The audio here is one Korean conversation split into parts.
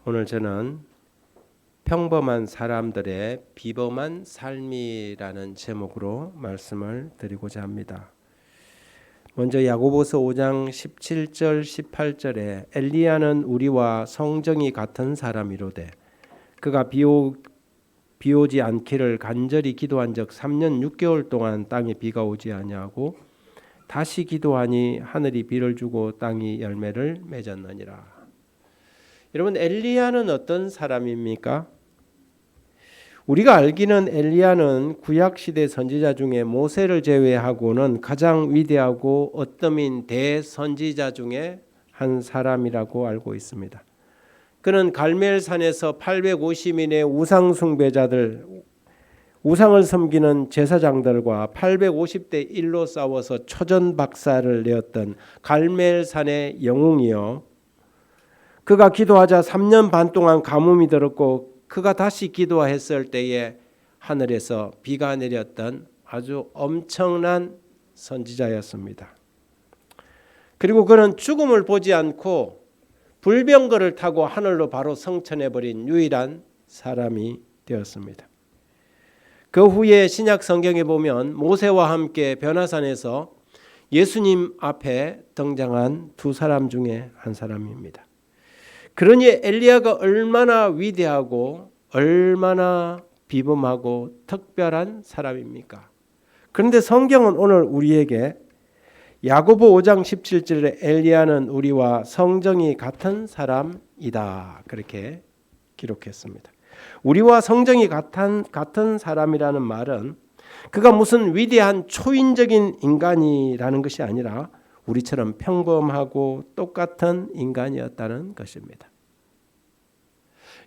오늘 저는 평범한 사람들의 비범한 삶이라는 제목으로 말씀을 드리고자 합니다. 먼저 야고보서 5장 17절 18절에 엘리야는 우리와 성정이 같은 사람이로되 그가 비오지 않기를 간절히 기도한 적 3년 6개월 동안 땅에 비가 오지 아니하고 다시 기도하니 하늘이 비를 주고 땅이 열매를 맺었느니라. 여러분, 엘리야는 어떤 사람입니까? 우리가 알기는 엘리야는 구약시대 선지자 중에 모세를 제외하고는 가장 위대하고 어떠민 대선지자 중에 한 사람이라고 알고 있습니다. 그는 갈멜산에서 850인의 우상 숭배자들, 우상을 섬기는 제사장들과 850대 1로 싸워서 초전박살을 내었던 갈멜산의 영웅이요, 그가 기도하자 3년 반 동안 가뭄이 들었고 그가 다시 기도했을 때에 하늘에서 비가 내렸던 아주 엄청난 선지자였습니다. 그리고 그는 죽음을 보지 않고 불병거를 타고 하늘로 바로 승천해버린 유일한 사람이 되었습니다. 그 후에 신약 성경에 보면 모세와 함께 변화산에서 예수님 앞에 등장한 두 사람 중에 한 사람입니다. 그러니 엘리야가 얼마나 위대하고 얼마나 비범하고 특별한 사람입니까? 그런데 성경은 오늘 우리에게 야고보 5장 17절에 엘리야는 우리와 성정이 같은 사람이다, 그렇게 기록했습니다. 우리와 성정이 같은 사람이라는 말은 그가 무슨 위대한 초인적인 인간이라는 것이 아니라 우리처럼 평범하고 똑같은 인간이었다는 것입니다.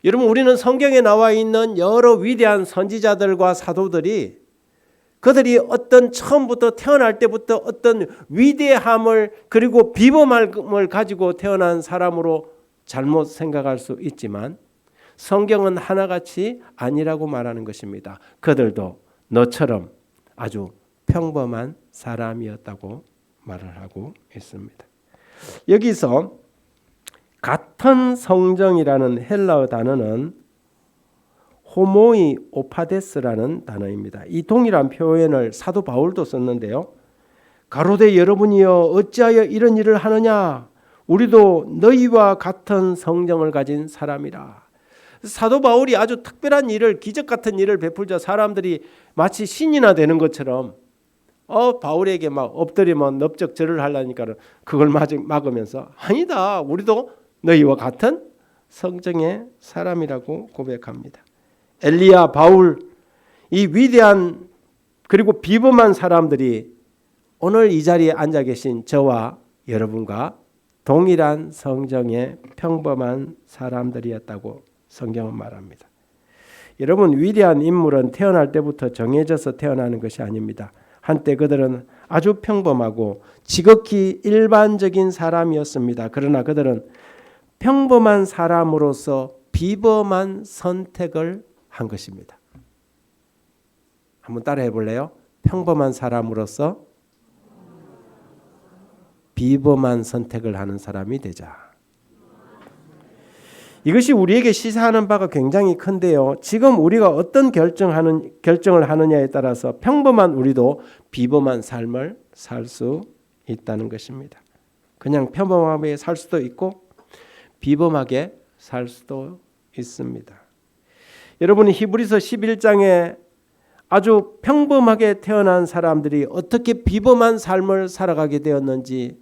여러분, 우리는 성경에 나와 있는 여러 위대한 선지자들과 사도들이 그들이 어떤 처음부터 태어날 때부터 어떤 위대함을 그리고 비범함을 가지고 태어난 사람으로 잘못 생각할 수 있지만 성경은 하나같이 아니라고 말하는 것입니다. 그들도 너처럼 아주 평범한 사람이었다고 말을 하고 있습니다. 여기서 같은 성정이라는 헬라어 단어는 호모이 오파데스라는 단어입니다. 이 동일한 표현을 사도 바울도 썼는데요. 가로되 여러분이여 어찌하여 이런 일을 하느냐, 우리도 너희와 같은 성정을 가진 사람이라. 사도 바울이 아주 특별한 일을, 기적 같은 일을 베풀자 사람들이 마치 신이나 되는 것처럼 바울에게 막 엎드리면 넓적절을 하려니까 그걸 막으면서 아니다, 우리도 너희와 같은 성정의 사람이라고 고백합니다. 엘리야, 바울, 이 위대한 그리고 비범한 사람들이 오늘 이 자리에 앉아 계신 저와 여러분과 동일한 성정의 평범한 사람들이었다고 성경은 말합니다. 여러분, 위대한 인물은 태어날 때부터 정해져서 태어나는 것이 아닙니다. 한때 그들은 아주 평범하고 지극히 일반적인 사람이었습니다. 그러나 그들은 평범한 사람으로서 비범한 선택을 한 것입니다. 한번 따라해 볼래요? 평범한 사람으로서 비범한 선택을 하는 사람이 되자. 이것이 우리에게 시사하는 바가 굉장히 큰데요. 지금 우리가 어떤 결정을 하느냐에 따라서 평범한 우리도 비범한 삶을 살 수 있다는 것입니다. 그냥 평범하게 살 수도 있고 비범하게 살 수도 있습니다. 여러분, 히브리서 11장에 아주 평범하게 태어난 사람들이 어떻게 비범한 삶을 살아가게 되었는지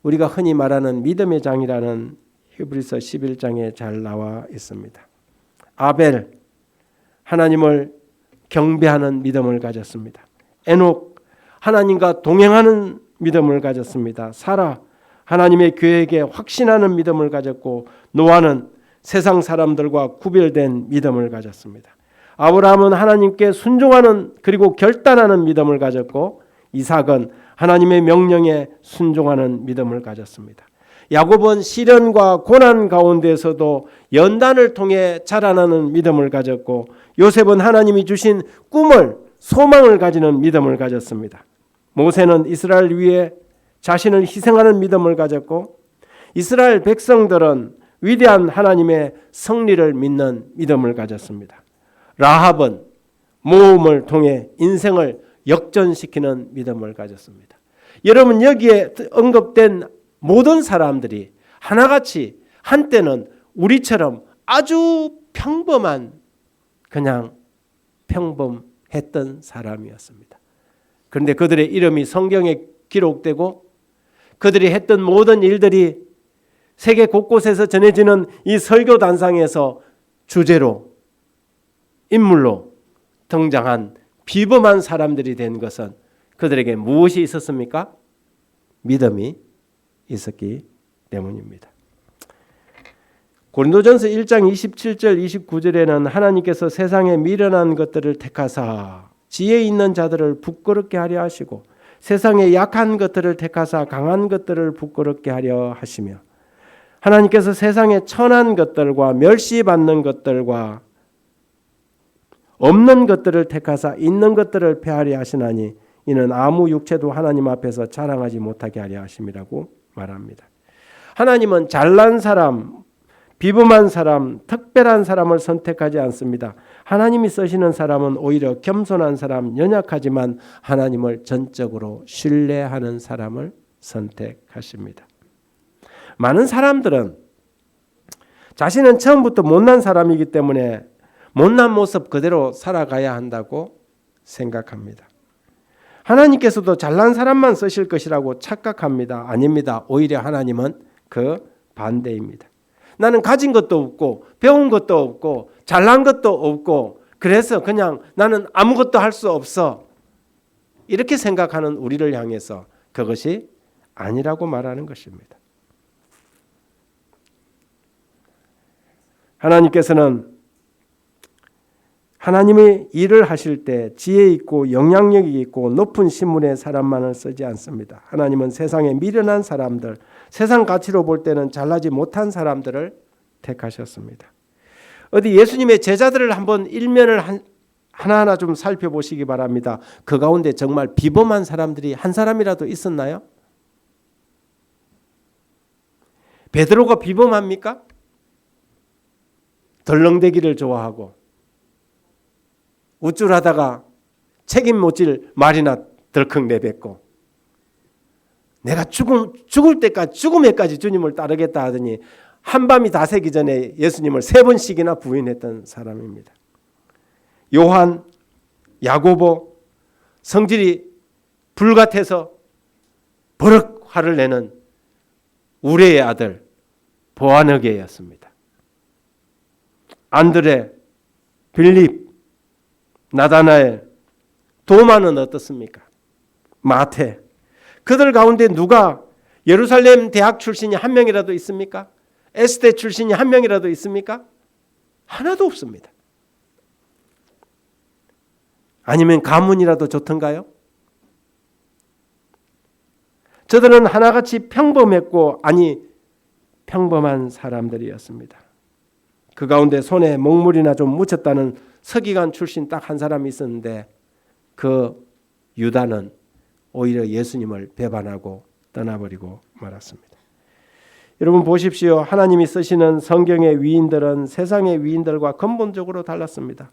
우리가 흔히 말하는 믿음의 장이라는 히브리서 11장에 잘 나와 있습니다. 아벨, 하나님을 경배하는 믿음을 가졌습니다. 에녹, 하나님과 동행하는 믿음을 가졌습니다. 사라, 하나님의 계획에 확신하는 믿음을 가졌고, 노아는 세상 사람들과 구별된 믿음을 가졌습니다. 아브라함은 하나님께 순종하는 그리고 결단하는 믿음을 가졌고, 이삭은 하나님의 명령에 순종하는 믿음을 가졌습니다. 야곱은 시련과 고난 가운데서도 연단을 통해 자라나는 믿음을 가졌고, 요셉은 하나님이 주신 꿈을, 소망을 가지는 믿음을 가졌습니다. 모세는 이스라엘 위해 자신을 희생하는 믿음을 가졌고, 이스라엘 백성들은 위대한 하나님의 승리를 믿는 믿음을 가졌습니다. 라합은 모험을 통해 인생을 역전시키는 믿음을 가졌습니다. 여러분, 여기에 언급된 모든 사람들이 하나같이 한때는 우리처럼 아주 평범한, 그냥 평범했던 사람이었습니다. 그런데 그들의 이름이 성경에 기록되고 그들이 했던 모든 일들이 세계 곳곳에서 전해지는 이 설교단상에서 주제로, 인물로 등장한 비범한 사람들이 된 것은 그들에게 무엇이 있었습니까? 믿음이 있었기 때문입니다. 고린도전서 1장 27절 29절에는 하나님께서 세상에 미련한 것들을 택하사 지혜 있는 자들을 부끄럽게 하려 하시고 세상에 약한 것들을 택하사 강한 것들을 부끄럽게 하려 하시며 하나님께서 세상에 천한 것들과 멸시받는 것들과 없는 것들을 택하사 있는 것들을 폐하려 하시나니 이는 아무 육체도 하나님 앞에서 자랑하지 못하게 하려 하심이라고 말합니다. 하나님은 잘난 사람, 비범한 사람, 특별한 사람을 선택하지 않습니다. 하나님이 쓰시는 사람은 오히려 겸손한 사람, 연약하지만 하나님을 전적으로 신뢰하는 사람을 선택하십니다. 많은 사람들은 자신은 처음부터 못난 사람이기 때문에 못난 모습 그대로 살아가야 한다고 생각합니다. 하나님께서도 잘난 사람만 쓰실 것이라고 착각합니다. 아닙니다. 오히려 하나님은 그 반대입니다. 나는 가진 것도 없고 배운 것도 없고 잘난 것도 없고 그래서 그냥 나는 아무것도 할 수 없어. 이렇게 생각하는 우리를 향해서 그것이 아니라고 말하는 것입니다. 하나님께서는 하나님이 일을 하실 때 지혜 있고 영향력이 있고 높은 신분의 사람만을 쓰지 않습니다. 하나님은 세상에 미련한 사람들, 세상 가치로 볼 때는 잘나지 못한 사람들을 택하셨습니다. 어디 예수님의 제자들을 한번 일면을 하나하나 좀 살펴보시기 바랍니다. 그 가운데 정말 비범한 사람들이 한 사람이라도 있었나요? 베드로가 비범합니까? 덜렁대기를 좋아하고 우쭐하다가 책임 못 질 말이나 덜컥 내뱉고 내가 죽을 때까지 죽음에까지 주님을 따르겠다 하더니 한밤이 다 새기 전에 예수님을 3번씩이나 부인했던 사람입니다. 요한, 야고보, 성질이 불같아서 버럭 화를 내는 우레의 아들 보아너게였습니다. 안드레, 빌립, 나다나엘, 도마는 어떻습니까? 마태. 그들 가운데 누가 예루살렘 대학 출신이 한 명이라도 있습니까? 에스대 출신이 한 명이라도 있습니까? 하나도 없습니다. 아니면 가문이라도 좋던가요? 저들은 하나같이 평범했고 평범한 사람들이었습니다. 그 가운데 손에 먹물이나 좀 묻혔다는 서기관 출신 딱 한 사람이 있었는데 그 유다는 오히려 예수님을 배반하고 떠나버리고 말았습니다. 여러분 보십시오. 하나님이 쓰시는 성경의 위인들은 세상의 위인들과 근본적으로 달랐습니다.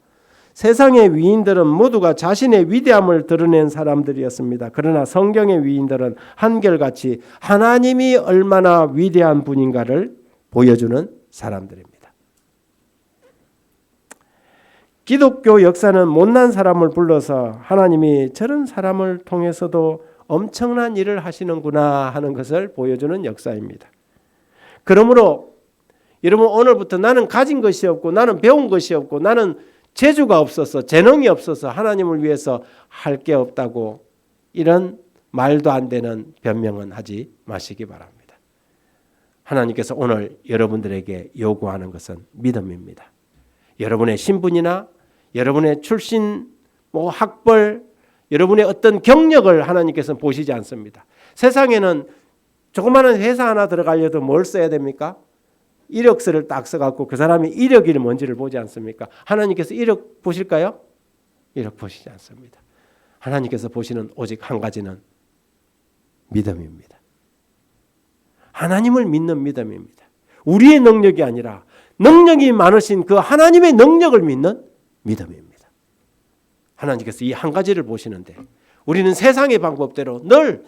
세상의 위인들은 모두가 자신의 위대함을 드러낸 사람들이었습니다. 그러나 성경의 위인들은 한결같이 하나님이 얼마나 위대한 분인가를 보여주는 사람들입니다. 기독교 역사는 못난 사람을 불러서 하나님이 저런 사람을 통해서도 엄청난 일을 하시는구나 하는 것을 보여주는 역사입니다. 그러므로 여러분 오늘부터 나는 가진 것이 없고 나는 배운 것이 없고 나는 재주가 없어서 재능이 없어서 하나님을 위해서 할 게 없다고 이런 말도 안 되는 변명은 하지 마시기 바랍니다. 하나님께서 오늘 여러분들에게 요구하는 것은 믿음입니다. 여러분의 신분이나 여러분의 출신, 학벌, 여러분의 어떤 경력을 하나님께서는 보시지 않습니다. 세상에는 조그마한 회사 하나 들어가려도 뭘 써야 됩니까? 이력서를 딱 써갖고 그 사람이 이력이 뭔지를 보지 않습니까? 하나님께서 이력 보실까요? 이력 보시지 않습니다. 하나님께서 보시는 오직 한 가지는 믿음입니다. 하나님을 믿는 믿음입니다. 우리의 능력이 아니라 능력이 많으신 그 하나님의 능력을 믿는 믿음입니다. 하나님께서 이 한 가지를 보시는데 우리는 세상의 방법대로 늘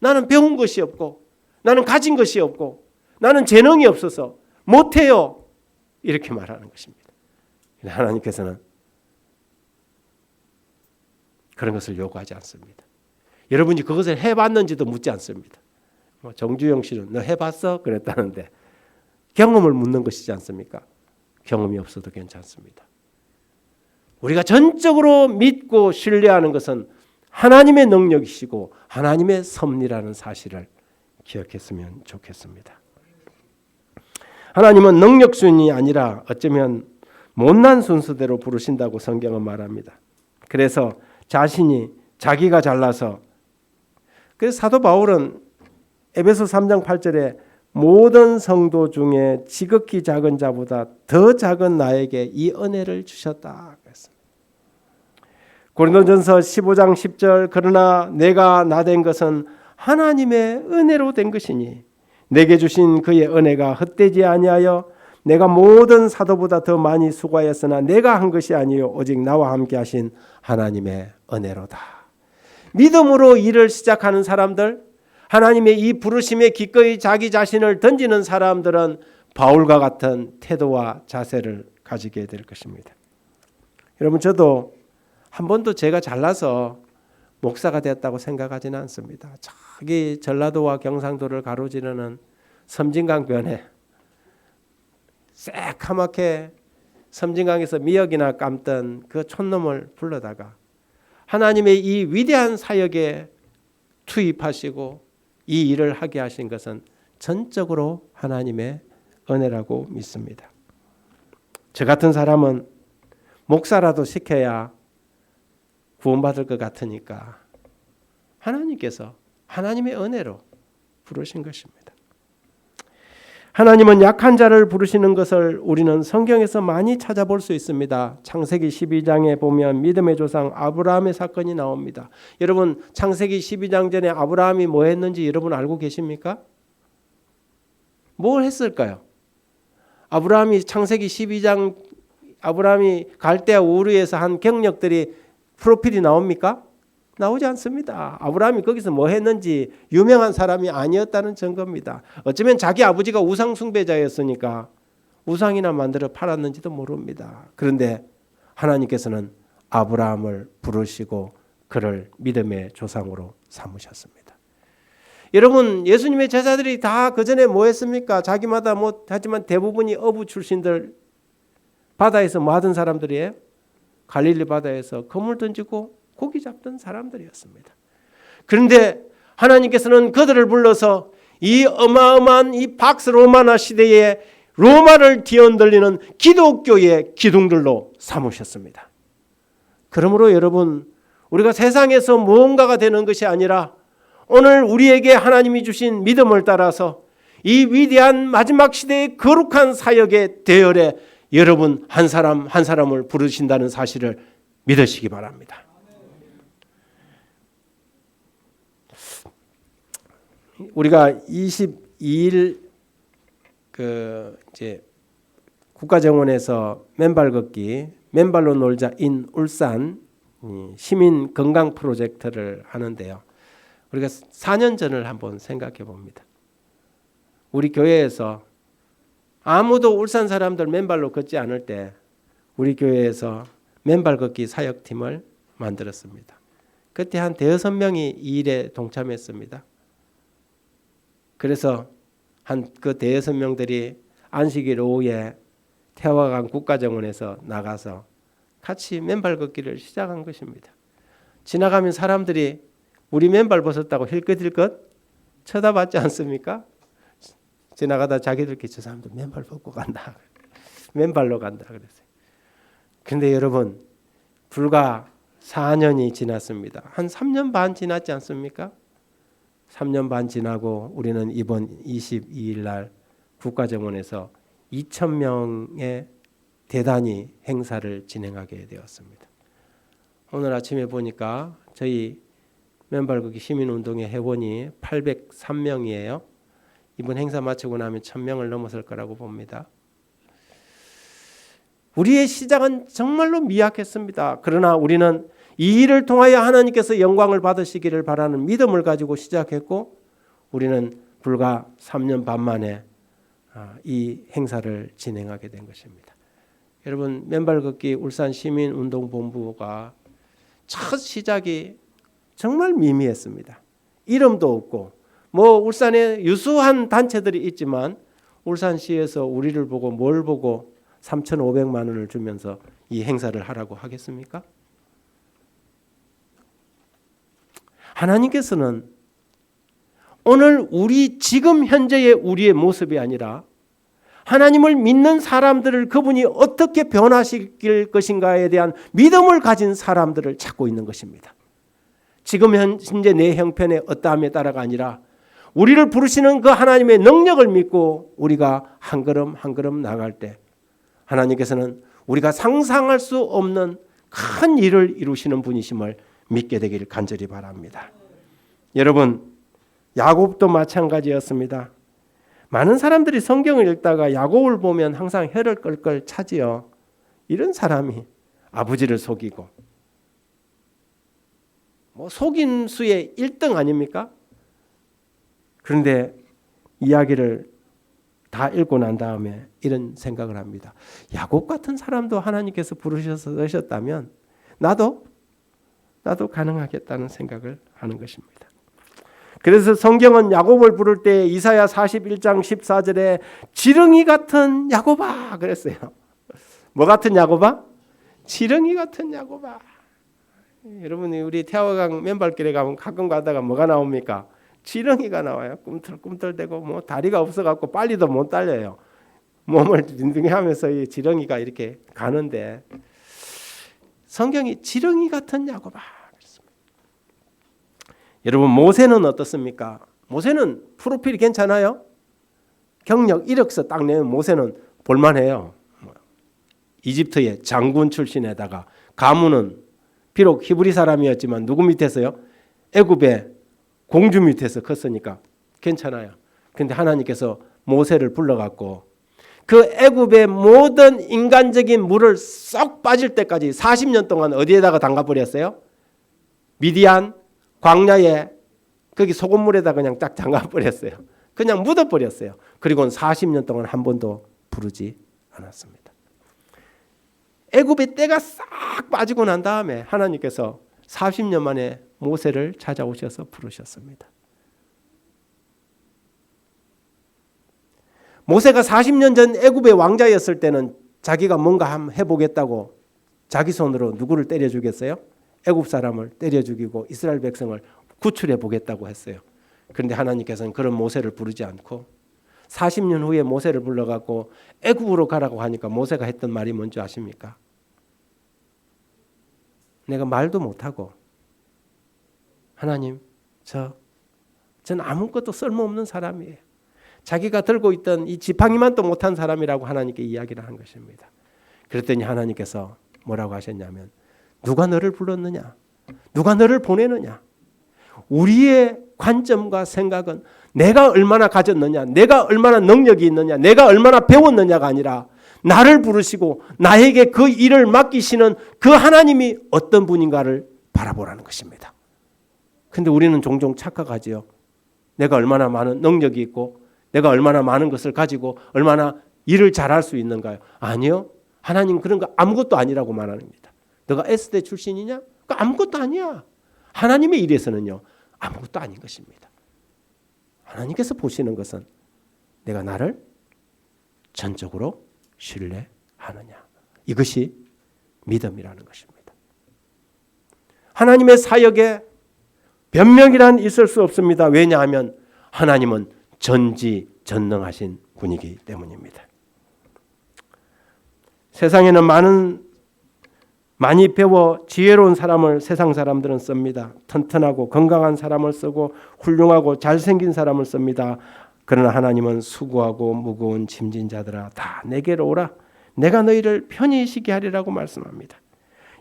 나는 배운 것이 없고 나는 가진 것이 없고 나는 재능이 없어서 못해요 이렇게 말하는 것입니다. 하나님께서는 그런 것을 요구하지 않습니다. 여러분이 그것을 해봤는지도 묻지 않습니다. 정주영 씨는 너 해봤어? 그랬다는데 경험을 묻는 것이지 않습니까? 경험이 없어도 괜찮습니다. 우리가 전적으로 믿고 신뢰하는 것은 하나님의 능력이시고 하나님의 섭리라는 사실을 기억했으면 좋겠습니다. 하나님은 능력 순이 아니라 어쩌면 못난 순서대로 부르신다고 성경은 말합니다. 그래서 자기가 잘나서 그래서 사도 바울은 에베소 3장 8절에 모든 성도 중에 지극히 작은 자보다 더 작은 나에게 이 은혜를 주셨다 그랬습니다. 고린도전서 15장 10절 그러나 내가 나된 것은 하나님의 은혜로 된 것이니 내게 주신 그의 은혜가 헛되지 아니하여 내가 모든 사도보다 더 많이 수고하였으나 내가 한 것이 아니요 오직 나와 함께 하신 하나님의 은혜로다. 믿음으로 일을 시작하는 사람들, 하나님의 이 부르심에 기꺼이 자기 자신을 던지는 사람들은 바울과 같은 태도와 자세를 가지게 될 것입니다. 여러분 저도 한 번도 제가 잘나서 목사가 되었다고 생각하지는 않습니다. 저기 전라도와 경상도를 가로지르는 섬진강변에 새카맣게 섬진강에서 미역이나 감던 그 촌놈을 불러다가 하나님의 이 위대한 사역에 투입하시고 이 일을 하게 하신 것은 전적으로 하나님의 은혜라고 믿습니다. 저 같은 사람은 목사라도 시켜야 구원받을 것 같으니까 하나님께서 하나님의 은혜로 부르신 것입니다. 하나님은 약한 자를 부르시는 것을 우리는 성경에서 많이 찾아볼 수 있습니다. 창세기 12장에 보면 믿음의 조상 아브라함의 사건이 나옵니다. 여러분 창세기 12장 전에 아브라함이 뭐 했는지 여러분 알고 계십니까? 뭘 했을까요? 아브라함이 창세기 12장 아브라함이 갈대아 우르에서 한 경력들이 프로필이 나옵니까? 나오지 않습니다. 아브라함이 거기서 뭐 했는지 유명한 사람이 아니었다는 증거입니다. 어쩌면 자기 아버지가 우상 숭배자였으니까 우상이나 만들어 팔았는지도 모릅니다. 그런데 하나님께서는 아브라함을 부르시고 그를 믿음의 조상으로 삼으셨습니다. 여러분 예수님의 제자들이 다 그전에 뭐 했습니까? 자기마다 뭐 하지만 대부분이 어부 출신들 바다에서 뭐 하던 사람들이에요? 갈릴리 바다에서 그물 던지고 고기 잡던 사람들이었습니다. 그런데 하나님께서는 그들을 불러서 이 어마어마한 이 박스 로마나 시대에 로마를 뒤흔들리는 기독교의 기둥들로 삼으셨습니다. 그러므로 여러분 우리가 세상에서 무언가가 되는 것이 아니라 오늘 우리에게 하나님이 주신 믿음을 따라서 이 위대한 마지막 시대의 거룩한 사역의 대열에 여러분 한 사람 한 사람을 부르신다는 사실을 믿으시기 바랍니다. 우리가 22일 이제 국가정원에서 맨발 걷기, 맨발로 놀자 인 울산 시민 건강 프로젝트를 하는데요. 우리가 4년 전을 한번 생각해 봅니다. 우리 교회에서 아무도 울산 사람들 맨발로 걷지 않을 때 우리 교회에서 맨발 걷기 사역팀을 만들었습니다. 그때 한 5-6명이 이 일에 동참했습니다. 그래서 한 그 5-6명들이 안식일 오후에 태화강 국가정원에서 나가서 같이 맨발 걷기를 시작한 것입니다. 지나가면 사람들이 우리 맨발 벗었다고 힐끗힐끗 쳐다봤지 않습니까? 지나가다 자기들끼리 저 사람들 맨발 벗고 간다. 맨발로 간다 그랬어요. 그런데 여러분 불과 4년이 지났습니다. 한 3년 반 지났지 않습니까? 3년 반 지나고 우리는 이번 22일 날 국가정원에서 2,000명의 대단히 행사를 진행하게 되었습니다. 오늘 아침에 보니까 저희 맨발 걷기 시민운동의 회원이 803명이에요. 이번 행사 마치고 나면 1000명을 넘어설 거라고 봅니다. 우리의 시작은 정말로 미약했습니다. 그러나 우리는 이 일을 통하여 하나님께서 영광을 받으시기를 바라는 믿음을 가지고 시작했고 우리는 불과 3년 반 만에 이 행사를 진행하게 된 것입니다. 여러분, 맨발 걷기 울산시민운동본부가 첫 시작이 정말 미미했습니다. 이름도 없고 울산에 유수한 단체들이 있지만 울산시에서 우리를 보고 뭘 보고 3,500만 원을 주면서 이 행사를 하라고 하겠습니까? 하나님께서는 오늘 지금 현재의 우리의 모습이 아니라 하나님을 믿는 사람들을 그분이 어떻게 변화시킬 것인가에 대한 믿음을 가진 사람들을 찾고 있는 것입니다. 지금 현재 내 형편의 어떠함에 따라가 아니라 우리를 부르시는 그 하나님의 능력을 믿고 우리가 한 걸음 한 걸음 나갈 때 하나님께서는 우리가 상상할 수 없는 큰 일을 이루시는 분이심을 믿게 되기를 간절히 바랍니다. 여러분, 야곱도 마찬가지였습니다. 많은 사람들이 성경을 읽다가 야곱을 보면 항상 혀를 끌끌 차지요. 이런 사람이 아버지를 속이고 속인 수의 1등 아닙니까? 그런데 이야기를 다 읽고 난 다음에 이런 생각을 합니다. 야곱 같은 사람도 하나님께서 부르셔서 넣으셨다면 나도 가능하겠다는 생각을 하는 것입니다. 그래서 성경은 야곱을 부를 때 이사야 41장 14절에 지렁이 같은 야곱아 그랬어요. 뭐 같은 야곱아? 지렁이 같은 야곱아. 여러분이 우리 태화강 맨발길에 가면 가끔 가다가 뭐가 나옵니까? 지렁이가 나와요. 꿈틀꿈틀대고 다리가 없어갖고 빨리도 못 달려요. 몸을 빈둥하면서 이 지렁이가 이렇게 가는데 성경이 지렁이 같은 야곱아. 여러분, 모세는 어떻습니까? 모세는 프로필이 괜찮아요? 경력 이력서 딱 내면 모세는 볼만해요. 이집트의 장군 출신에다가 가문은 비록 히브리 사람이었지만 누구 밑에서요? 애굽의 공주 밑에서 컸으니까 괜찮아요. 그런데 하나님께서 모세를 불러갖고 그 애굽의 모든 인간적인 물을 쏙 빠질 때까지 40년 동안 어디에다가 담가버렸어요? 미디안 광야에 거기 소금물에다 그냥 딱 담가버렸어요. 그냥 묻어버렸어요. 그리고는 40년 동안 한 번도 부르지 않았습니다. 애굽의 때가 싹 빠지고 난 다음에 하나님께서 40년 만에 모세를 찾아오셔서 부르셨습니다. 모세가 40년 전 애굽의 왕자였을 때는 자기가 뭔가 한번 해보겠다고 자기 손으로 누구를 때려 주겠어요? 애굽 사람을 때려 죽이고 이스라엘 백성을 구출해 보겠다고 했어요. 그런데 하나님께서는 그런 모세를 부르지 않고 40년 후에 모세를 불러갖고 애굽으로 가라고 하니까 모세가 했던 말이 뭔지 아십니까? 내가 말도 못하고 하나님, 전 아무것도 쓸모없는 사람이에요. 자기가 들고 있던 이 지팡이만도 못한 사람이라고 하나님께 이야기를 한 것입니다. 그랬더니 하나님께서 뭐라고 하셨냐면 누가 너를 불렀느냐? 누가 너를 보내느냐? 우리의 관점과 생각은 내가 얼마나 가졌느냐, 내가 얼마나 능력이 있느냐, 내가 얼마나 배웠느냐가 아니라 나를 부르시고 나에게 그 일을 맡기시는 그 하나님이 어떤 분인가를 바라보라는 것입니다. 근데 우리는 종종 착각하지요. 내가 얼마나 많은 능력이 있고 내가 얼마나 많은 것을 가지고 얼마나 일을 잘할 수 있는가요? 아니요. 하나님 그런 거 아무것도 아니라고 말합니다. 너가 S대 출신이냐? 그거 아무것도 아니야. 하나님의 일에서는요. 아무것도 아닌 것입니다. 하나님께서 보시는 것은 내가 나를 전적으로 신뢰하느냐. 이것이 믿음이라는 것입니다. 하나님의 사역에 변명이란 있을 수 없습니다. 왜냐하면 하나님은 전지전능하신 분이기 때문입니다. 세상에는 많이 배워 지혜로운 사람을 세상 사람들은 씁니다. 튼튼하고 건강한 사람을 쓰고 훌륭하고 잘생긴 사람을 씁니다. 그러나 하나님은 수고하고 무거운 짐진 자들아 다 내게로 오라. 내가 너희를 편히 쉬게 하리라고 말씀합니다.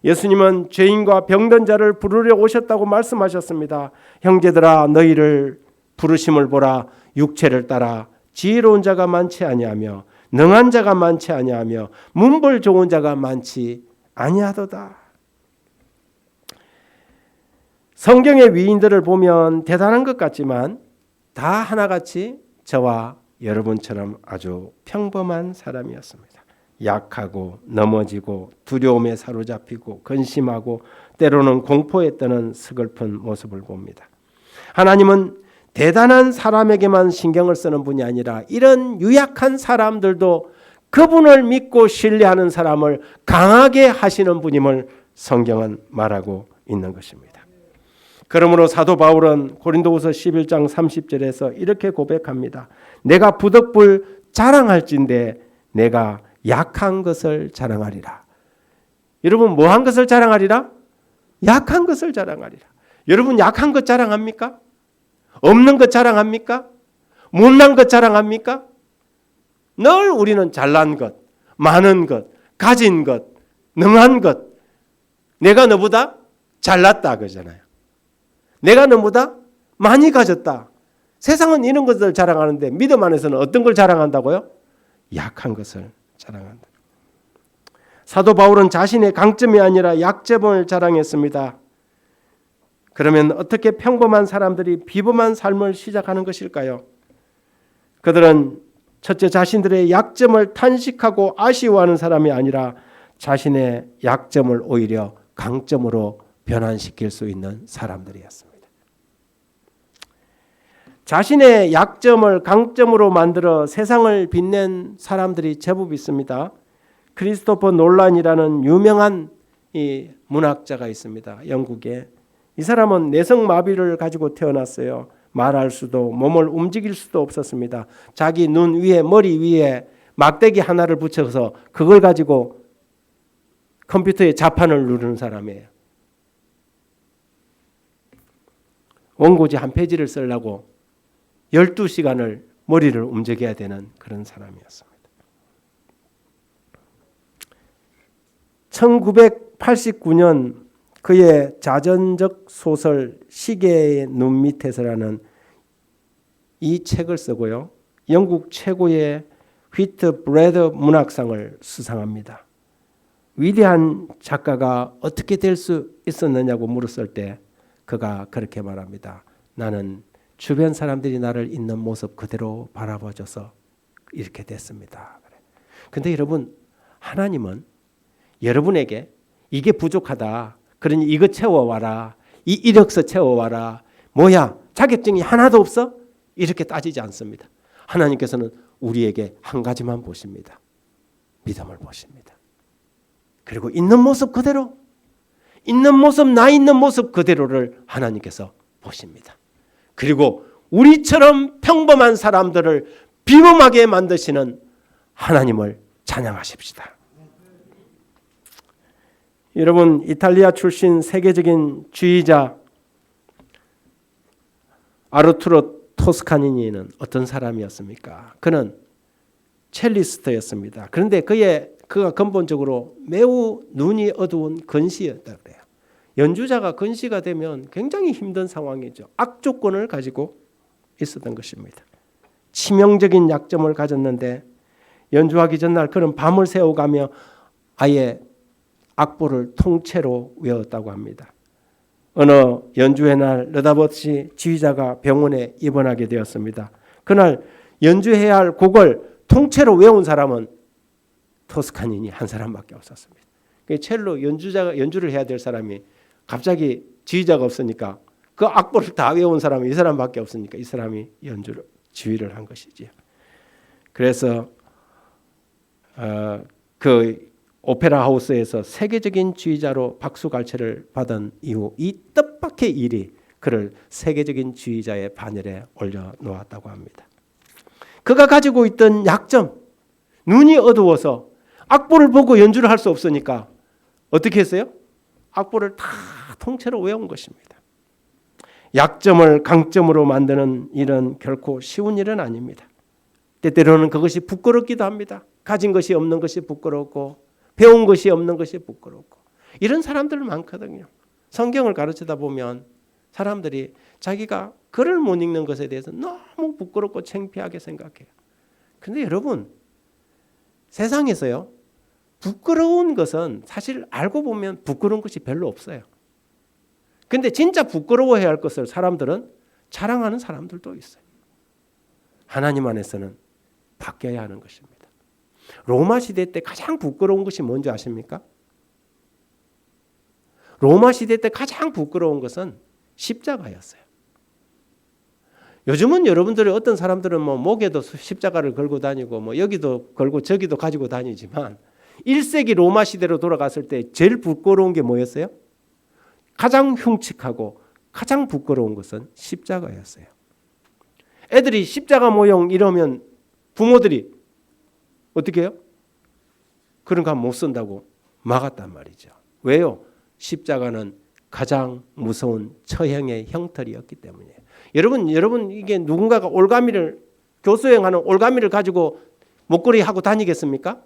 예수님은 죄인과 병든 자를 부르려 오셨다고 말씀하셨습니다. 형제들아 너희를 부르심을 보라. 육체를 따라 지혜로운 자가 많지 아니하며 능한 자가 많지 아니하며 문벌 좋은 자가 많지 아니하도다. 성경의 위인들을 보면 대단한 것 같지만 다 하나같이 저와 여러분처럼 아주 평범한 사람이었습니다. 약하고 넘어지고 두려움에 사로잡히고 근심하고 때로는 공포에 떠는 서글픈 모습을 봅니다. 하나님은 대단한 사람에게만 신경을 쓰는 분이 아니라 이런 유약한 사람들도 그분을 믿고 신뢰하는 사람을 강하게 하시는 분임을 성경은 말하고 있는 것입니다. 그러므로 사도 바울은 고린도후서 11장 30절에서 이렇게 고백합니다. 내가 부득불 자랑할진대 내가 약한 것을 자랑하리라. 여러분 뭐한 것을 자랑하리라? 약한 것을 자랑하리라. 여러분 약한 것 자랑합니까? 없는 것 자랑합니까? 못난 것 자랑합니까? 늘 우리는 잘난 것, 많은 것, 가진 것, 능한 것, 내가 너보다 잘났다 그러잖아요. 내가 너보다 많이 가졌다. 세상은 이런 것을 자랑하는데 믿음 안에서는 어떤 걸 자랑한다고요? 약한 것을 자랑한다. 사도 바울은 자신의 강점이 아니라 약점을 자랑했습니다. 그러면 어떻게 평범한 사람들이 비범한 삶을 시작하는 것일까요? 그들은 첫째 자신들의 약점을 탄식하고 아쉬워하는 사람이 아니라 자신의 약점을 오히려 강점으로 변환시킬 수 있는 사람들이었습니다. 자신의 약점을 강점으로 만들어 세상을 빛낸 사람들이 제법 있습니다. 크리스토퍼 놀란이라는 유명한 이 문학자가 있습니다. 영국에. 이 사람은 내성마비를 가지고 태어났어요. 말할 수도 몸을 움직일 수도 없었습니다. 자기 눈 위에 머리 위에 막대기 하나를 붙여서 그걸 가지고 컴퓨터의 자판을 누르는 사람이에요. 원고지 한 페이지를 쓰려고 12시간을 머리를 움직여야 되는 그런 사람이었습니다. 1989년 그의 자전적 소설 시계의 눈 밑에서라는 이 책을 쓰고요. 영국 최고의 휘트브레드 문학상을 수상합니다. 위대한 작가가 어떻게 될 수 있었느냐고 물었을 때 그가 그렇게 말합니다. 나는 주변 사람들이 나를 있는 모습 그대로 바라봐줘서 이렇게 됐습니다. 그런데 여러분 하나님은 여러분에게 이게 부족하다. 그러니 이거 채워와라. 이 이력서 채워와라. 뭐야 자격증이 하나도 없어? 이렇게 따지지 않습니다. 하나님께서는 우리에게 한 가지만 보십니다. 믿음을 보십니다. 그리고 있는 모습 그대로 있는 모습 나 있는 모습 그대로를 하나님께서 보십니다. 그리고 우리처럼 평범한 사람들을 비범하게 만드시는 하나님을 찬양하십시다. 여러분 이탈리아 출신 세계적인 지휘자 아르투로 토스카니니는 어떤 사람이었습니까? 그는 첼리스트였습니다. 그런데 그가 근본적으로 매우 눈이 어두운 건시였다 그래요. 연주자가 건시가 되면 굉장히 힘든 상황이죠. 악조건을 가지고 있었던 것입니다. 치명적인 약점을 가졌는데 연주하기 전날 그는 밤을 새워가며 아예 악보를 통째로 외웠다고 합니다. 어느 연주회 날 느닷없이 지휘자가 병원에 입원하게 되었습니다. 그날 연주해야 할 곡을 통째로 외운 사람은 토스카니니 한 사람밖에 없었습니다. 첼로 연주를 해야 될 사람이 갑자기 지휘자가 없으니까 그 악보를 다 외운 사람이 이 사람밖에 없으니까 이 사람이 지휘를 한 것이지요. 그래서 그 오페라 하우스에서 세계적인 지휘자로 박수갈채를 받은 이후 이 뜻밖의 일이 그를 세계적인 지휘자의 반열에 올려놓았다고 합니다. 그가 가지고 있던 약점, 눈이 어두워서 악보를 보고 연주를 할 수 없으니까 어떻게 했어요? 악보를 다 통째로 외운 것입니다. 약점을 강점으로 만드는 일은 결코 쉬운 일은 아닙니다. 때때로는 그것이 부끄럽기도 합니다. 가진 것이 없는 것이 부끄럽고 배운 것이 없는 것이 부끄럽고 이런 사람들 많거든요. 성경을 가르치다 보면 사람들이 자기가 글을 못 읽는 것에 대해서 너무 부끄럽고 창피하게 생각해요. 근데 여러분, 세상에서요, 부끄러운 것은 사실 알고 보면 부끄러운 것이 별로 없어요. 근데 진짜 부끄러워해야 할 것을 사람들은 자랑하는 사람들도 있어요. 하나님 안에서는 바뀌어야 하는 것입니다. 로마 시대 때 가장 부끄러운 것이 뭔지 아십니까? 로마 시대 때 가장 부끄러운 것은 십자가였어요. 요즘은 여러분들이 어떤 사람들은 뭐 목에도 십자가를 걸고 다니고 뭐 여기도 걸고 저기도 가지고 다니지만 1세기 로마 시대로 돌아갔을 때 제일 부끄러운 게 뭐였어요? 가장 흉측하고 가장 부끄러운 것은 십자가였어요. 애들이 십자가 모형 이러면 부모들이 어떻게 해요? 그런 거 못 쓴다고 막았단 말이죠. 왜요? 십자가는 가장 무서운 처형의 형틀이었기 때문이에요. 여러분 이게 누군가가 올가미를 교수행하는 올가미를 가지고 목걸이 하고 다니겠습니까?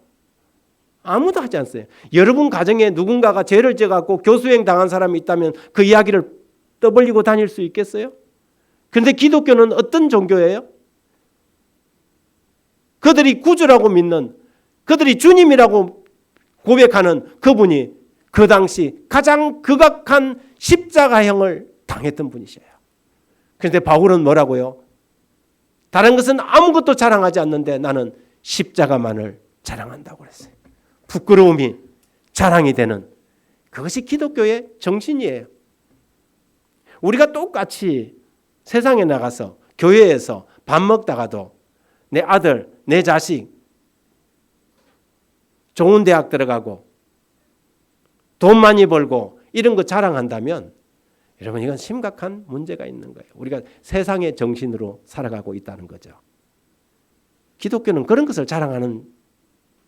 아무도 하지 않았어요. 여러분 가정에 누군가가 죄를 져갖고 교수행 당한 사람이 있다면 그 이야기를 떠벌리고 다닐 수 있겠어요? 그런데 기독교는 어떤 종교예요? 그들이 구주라고 믿는, 그들이 주님이라고 고백하는 그분이 그 당시 가장 극악한 십자가형을 당했던 분이셔요. 그런데 바울은 뭐라고요? 다른 것은 아무것도 자랑하지 않는데 나는 십자가만을 자랑한다고 그랬어요. 부끄러움이 자랑이 되는 그것이 기독교의 정신이에요. 우리가 똑같이 세상에 나가서 교회에서 밥 먹다가도 내 아들, 내 자식 좋은 대학 들어가고 돈 많이 벌고 이런 거 자랑한다면 여러분 이건 심각한 문제가 있는 거예요. 우리가 세상의 정신으로 살아가고 있다는 거죠. 기독교는 그런 것을 자랑하는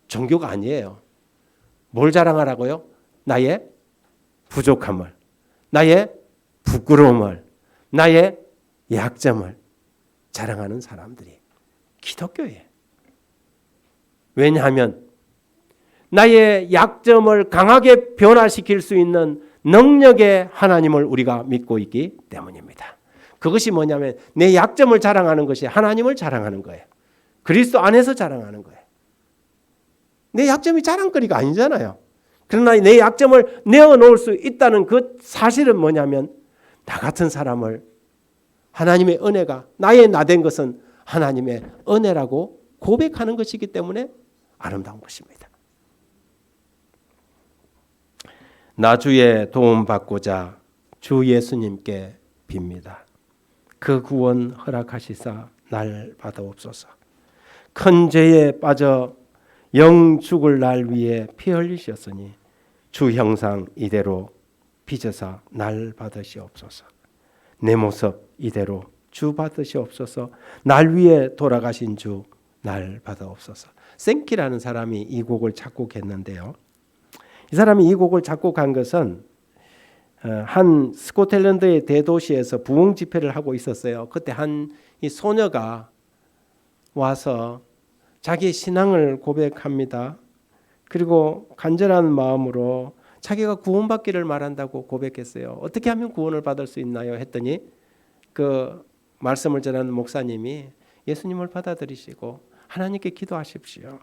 종교가 아니에요. 뭘 자랑하라고요? 나의 부족함을, 나의 부끄러움을, 나의 약점을 자랑하는 사람들이 기독교예요. 왜냐하면 나의 약점을 강하게 변화시킬 수 있는 능력의 하나님을 우리가 믿고 있기 때문입니다. 그것이 뭐냐면 내 약점을 자랑하는 것이 하나님을 자랑하는 거예요. 그리스도 안에서 자랑하는 거예요. 내 약점이 자랑거리가 아니잖아요. 그러나 내 약점을 내어놓을 수 있다는 그 사실은 뭐냐면 나 같은 사람을 하나님의 은혜가 나의 나된 것은 하나님의 은혜라고 고백하는 것이기 때문에 아름다운 것입니다. 나 주의 도움받고자 주 예수님께 빕니다. 그 구원 허락하시사 날 받아옵소서. 큰 죄에 빠져 영 죽을 날 위해 피 흘리셨으니 주 형상 이대로 빚어사 날 받으시옵소서. 내 모습 이대로 주 받으시옵소서. 날 위해 돌아가신 주 날 받아옵소서. 생키라는 사람이 이 곡을 작곡했는데요. 이 사람이 이 곡을 작곡한 것은 한 스코틀랜드의 대도시에서 부흥 집회를 하고 있었어요. 그때 한 이 소녀가 와서 자기의 신앙을 고백합니다. 그리고 간절한 마음으로 자기가 구원받기를 말한다고 고백했어요. 어떻게 하면 구원을 받을 수 있나요? 했더니 그 말씀을 전하는 목사님이 예수님을 받아들이시고 하나님께 기도하십시오.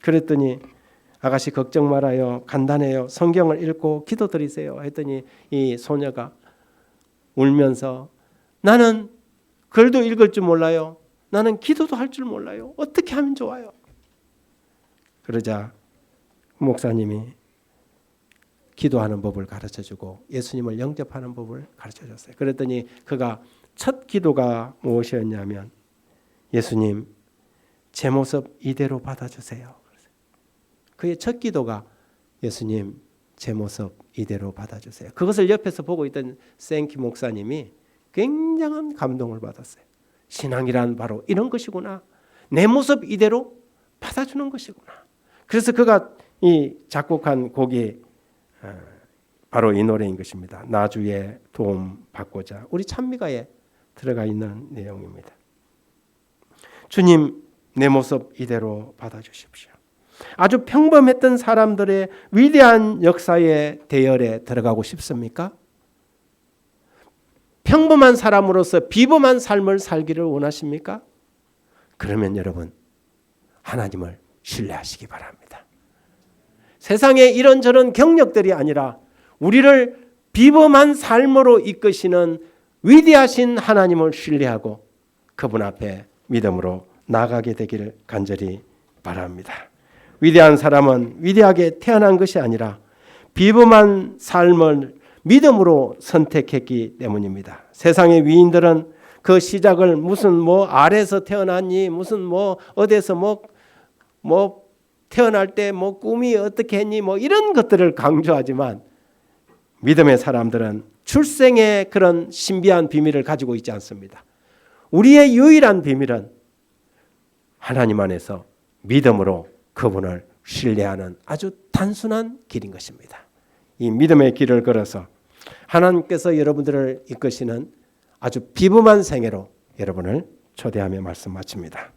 그랬더니 아가씨 걱정 말아요. 간단해요. 성경을 읽고 기도드리세요. 했더니 이 소녀가 울면서 나는 글도 읽을 줄 몰라요. 나는 기도도 할 줄 몰라요. 어떻게 하면 좋아요? 그러자 목사님이 기도하는 법을 가르쳐주고 예수님을 영접하는 법을 가르쳐줬어요. 그랬더니 그가 첫 기도가 무엇이었냐면 예수님 제 모습 이대로 받아주세요. 그의 첫 기도가 예수님 제 모습 이대로 받아주세요. 그것을 옆에서 보고 있던 생키 목사님이 굉장한 감동을 받았어요. 신앙이란 바로 이런 것이구나. 내 모습 이대로 받아주는 것이구나. 그래서 그가 이 작곡한 곡이 바로 이 노래인 것입니다. 나 주의 도움 받고자. 우리 찬미가에 들어가 있는 내용입니다. 주님 내 모습 이대로 받아주십시오. 아주 평범했던 사람들의 위대한 역사의 대열에 들어가고 싶습니까? 평범한 사람으로서 비범한 삶을 살기를 원하십니까? 그러면 여러분 하나님을 신뢰하시기 바랍니다. 세상에 이런저런 경력들이 아니라 우리를 비범한 삶으로 이끄시는 위대하신 하나님을 신뢰하고 그분 앞에 믿음으로 나아가게 되기를 간절히 바랍니다. 위대한 사람은 위대하게 태어난 것이 아니라 비범한 삶을 믿음으로 선택했기 때문입니다. 세상의 위인들은 그 시작을 무슨 알에서 태어났니, 무슨 어디서 태어날 때 꿈이 어떻게 했니, 이런 것들을 강조하지만 믿음의 사람들은 출생의 그런 신비한 비밀을 가지고 있지 않습니다. 우리의 유일한 비밀은 하나님 안에서 믿음으로 그분을 신뢰하는 아주 단순한 길인 것입니다. 이 믿음의 길을 걸어서 하나님께서 여러분들을 이끄시는 아주 비범한 생애로 여러분을 초대하며 말씀 마칩니다.